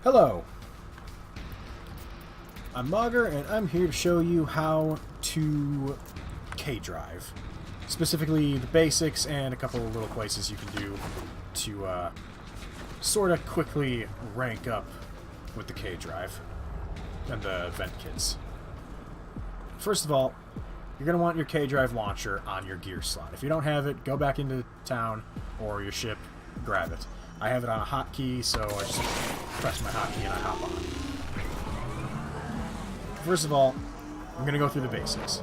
Hello, I'm Mogger, and I'm here to show you how to K-drive. Specifically, the basics and a couple of little places you can do to sort of quickly rank up with the K-drive and the vent kits. First of all, you're going to want your K-drive launcher on your gear slot. If you don't have it, go back into town or your ship, grab it. I have it on a hotkey, so I just press my hotkey and I hop on. First of all, I'm going to go through the basics.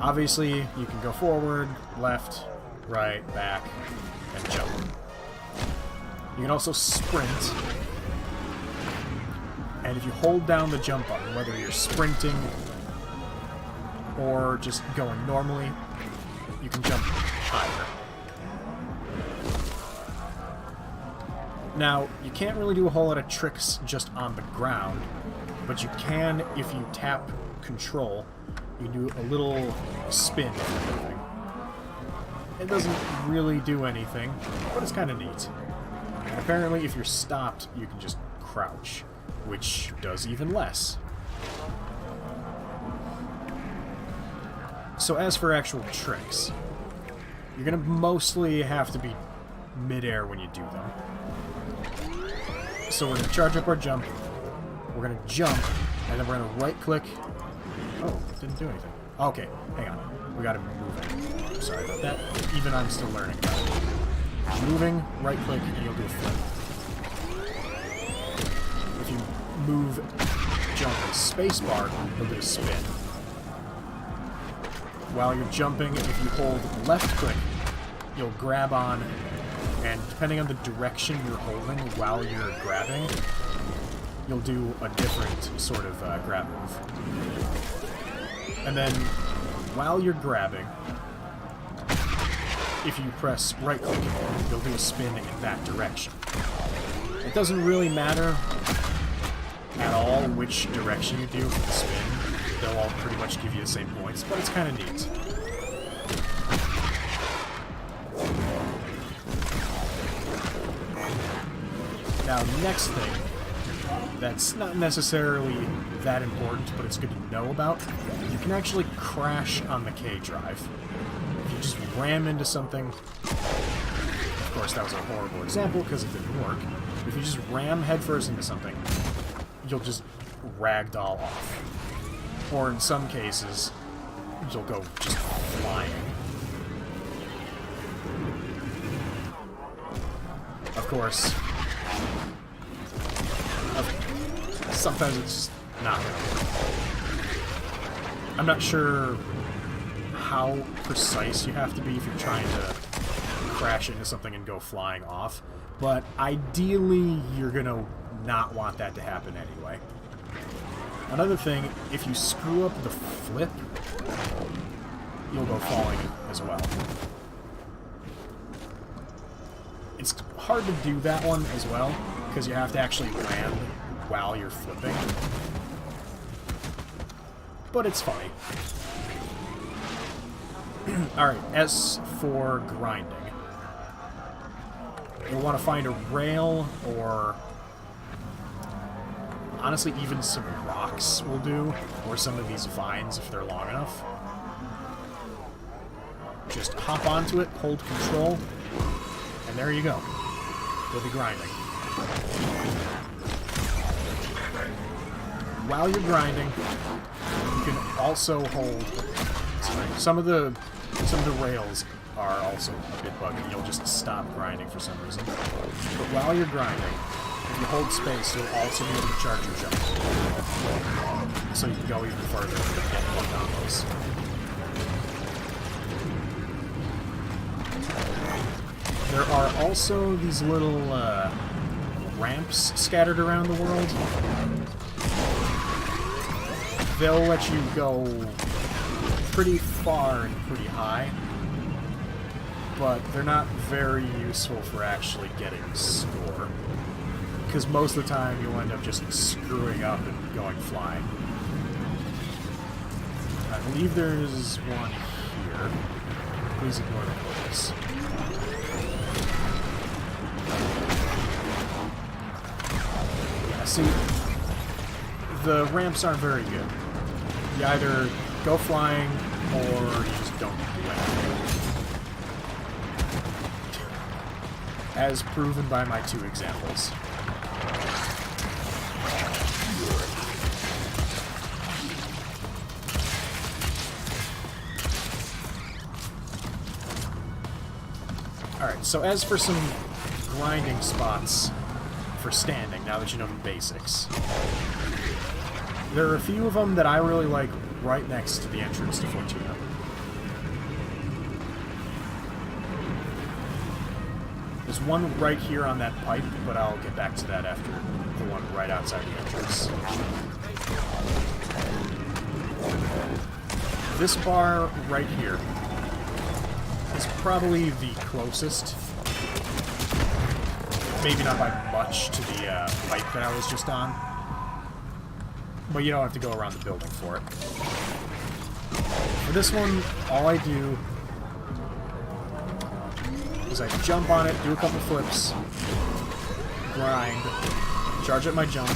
Obviously, you can go forward, left, right, back, and jump. You can also sprint. And if you hold down the jump button, whether you're sprinting or just going normally, you can jump higher. Now, you can't really do a whole lot of tricks just on the ground, but you can, if you tap control, you can do a little spin if you're moving. It doesn't really do anything, but it's kind of neat. And apparently, if you're stopped, you can just crouch, which does even less. So as for actual tricks, you're going to mostly have to be mid-air when you do them. So we're going to charge up our jump, we're going to jump, and then we're going to right-click. Oh, didn't do anything. Okay, hang on. We got to move it. Sorry about that. Even I'm still learning about it. Moving, right-click, and you'll do a flip. If you move, jump, and spacebar, you'll do a spin. While you're jumping, if you hold left-click, you'll grab on, and depending on the direction you're holding while you're grabbing, you'll do a different sort of grab move. And then, while you're grabbing, if you press right-click, you'll do a spin in that direction. It doesn't really matter at all which direction you do for the spin. They'll all pretty much give you the same points, but it's kind of neat. Now, next thing that's not necessarily that important, but it's good to know about, you can actually crash on the K-drive. If you just ram into something, of course that was a horrible example because it didn't work, if you just ram headfirst into something, you'll just ragdoll off. Or in some cases, you'll go just flying. Of course, sometimes it's just not going to work. I'm not sure how precise you have to be if you're trying to crash into something and go flying off, but ideally you're going to not want that to happen anyway. Another thing, if you screw up the flip, you'll go falling as well. It's hard to do that one as well, because you have to actually land while you're flipping. But it's funny. Alright, as for grinding, you'll want to find a rail or honestly even some rocks will do, or some of these vines if they're long enough. Just hop onto it, hold control, and there you go. You'll be grinding. While you're grinding, you can also hold. Some of the rails are also a bit buggy. You'll just stop grinding for some reason. But while you're grinding, if you hold space, you'll also be able to charge your jump. So you can go even further and get more combos. There are also these little ramps scattered around the world. They'll let you go pretty far and pretty high, but they're not very useful for actually getting score. Because most of the time you'll end up just screwing up and going flying. I believe there's one here. Please ignore the noise. See, the ramps aren't very good. You either go flying, or you just don't do anything. As proven by my 2 examples. Alright, so as for some grinding spots for standing, now that you know the basics. There are a few of them that I really like right next to the entrance to Fortuna. There's one right here on that pipe, but I'll get back to that after the one right outside the entrance. This bar right here is probably the closest, maybe not by much, to the pipe that I was just on. But you don't have to go around the building for it. For this one, all I do is I jump on it, do a couple flips, grind, charge up my jump,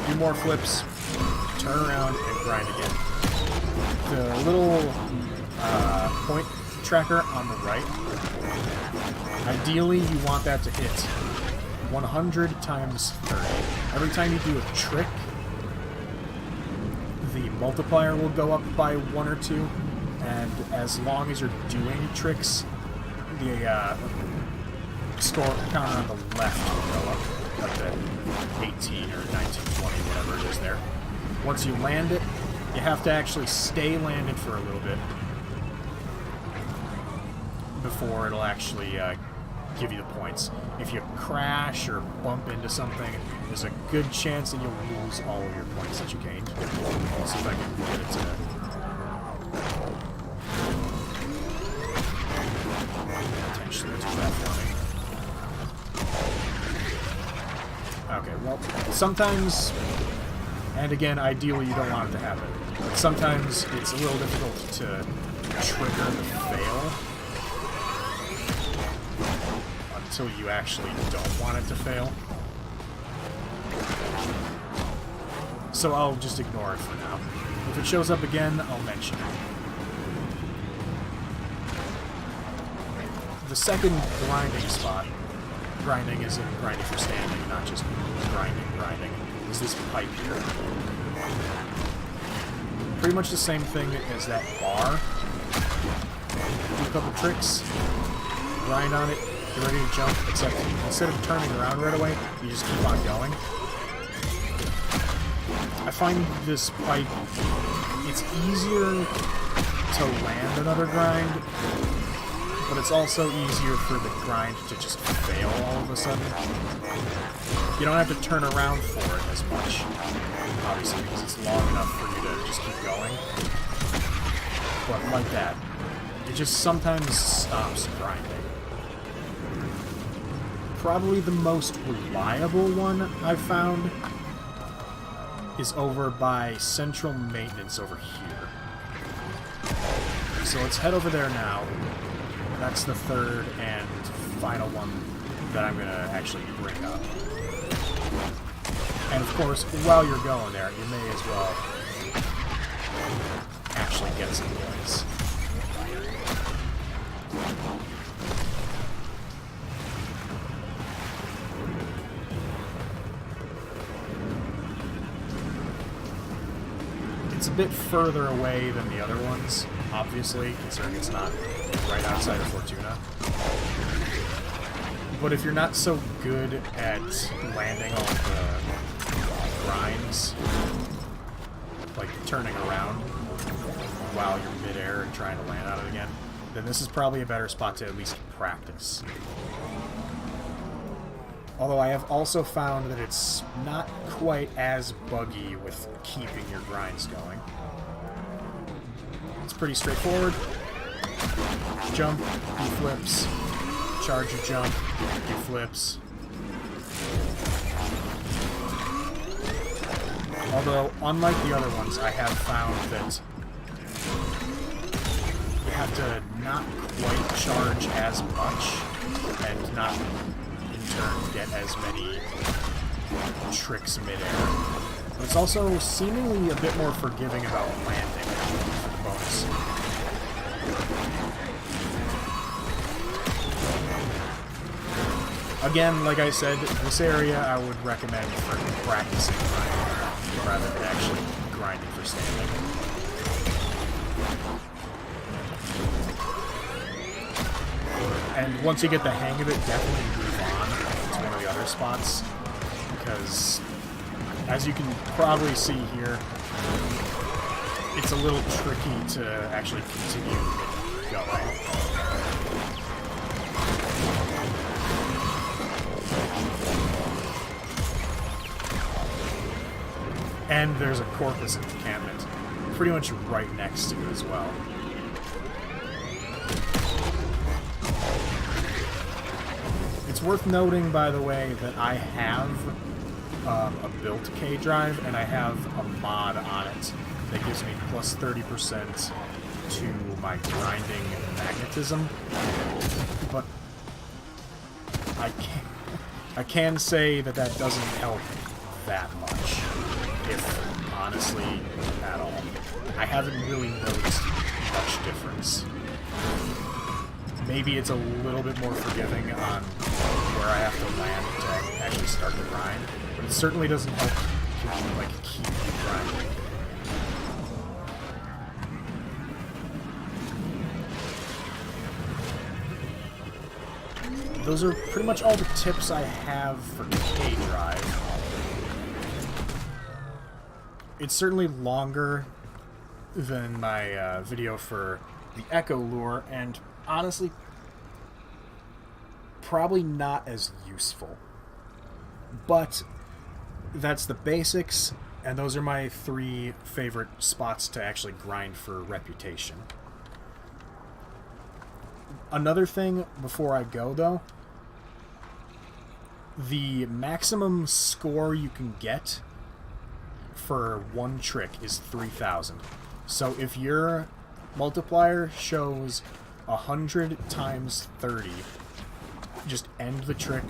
do more flips, turn around, and grind again. The little point tracker on the right, ideally you want that to hit 100 times 30. Every time you do a trick, the multiplier will go up by 1 or 2, and as long as you're doing tricks, the score counter on the left will go up to 18 or 19, 20, whatever it is there. Once you land it, you have to actually stay landed for a little bit before it'll actually give you the points. If you crash or bump into something, there's a good chance that you'll lose all of your points that you gained. Let's see if I can get it to potentially do that for me. Okay, well, sometimes, and again, ideally you don't want it to happen, but sometimes it's a little difficult to trigger the fail until you actually don't want it to fail. So I'll just ignore it for now. If it shows up again, I'll mention it. The second grinding spot, grinding is in grinding for standing, not just grinding, is this pipe here. Pretty much the same thing as that bar. Do a couple tricks, grind on it, get ready to jump, except instead of turning around right away, you just keep on going. I find this pipe, it's easier to land another grind, but it's also easier for the grind to just fail all of a sudden. You don't have to turn around for it as much, obviously, because it's long enough for you to just keep going. But like that, it just sometimes stops grinding. Probably the most reliable one I've found is over by Central Maintenance over here. So let's head over there now. That's the third and final one that I'm going to actually bring up. And of course, while you're going there, you may as well actually get some points. It's a bit further away than the other ones, obviously, considering it's not right outside of Fortuna. But if you're not so good at landing all the grinds, like turning around while you're midair and trying to land on it again, then this is probably a better spot to at least practice. Although I have also found that it's not quite as buggy with keeping your grinds going. It's pretty straightforward. Jump, do flips, charge your jump, do flips. Although, unlike the other ones, I have found that you have to not quite charge as much and not in turn get as many tricks midair. But it's also seemingly a bit more forgiving about landing for the bonus. Again, like I said, this area I would recommend for practicing grinding rather than actually grinding for standing. And once you get the hang of it, definitely move on to one of the other spots, because as you can probably see here, it's a little tricky to actually continue going. And there's a Corpus encampment pretty much right next to it as well. It's worth noting, by the way, that I have a built K drive, and I have a mod on it that gives me plus 30% to my grinding magnetism. But I can say that that doesn't help that much, if honestly at all. I haven't really noticed much difference. Maybe it's a little bit more forgiving on where I have to land to actually start the grind, but it certainly doesn't help keep you grinding. Those are pretty much all the tips I have for K-Drive. It's certainly longer than my video for the Echo Lure, and honestly, probably not as useful. But that's the basics, and those are my 3 favorite spots to actually grind for reputation. Another thing before I go, though, the maximum score you can get for one trick is 3,000. So if your multiplier shows 100 times 30, just end the trick,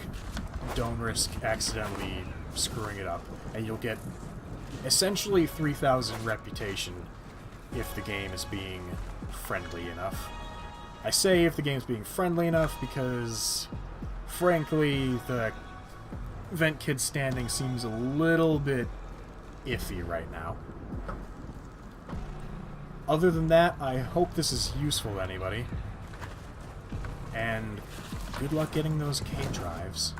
don't risk accidentally screwing it up, and you'll get essentially 3,000 reputation if the game is being friendly enough. I say if the game's being friendly enough because, frankly, the Vent Kid standing seems a little bit iffy right now. Other than that, I hope this is useful to anybody. And good luck getting those K drives.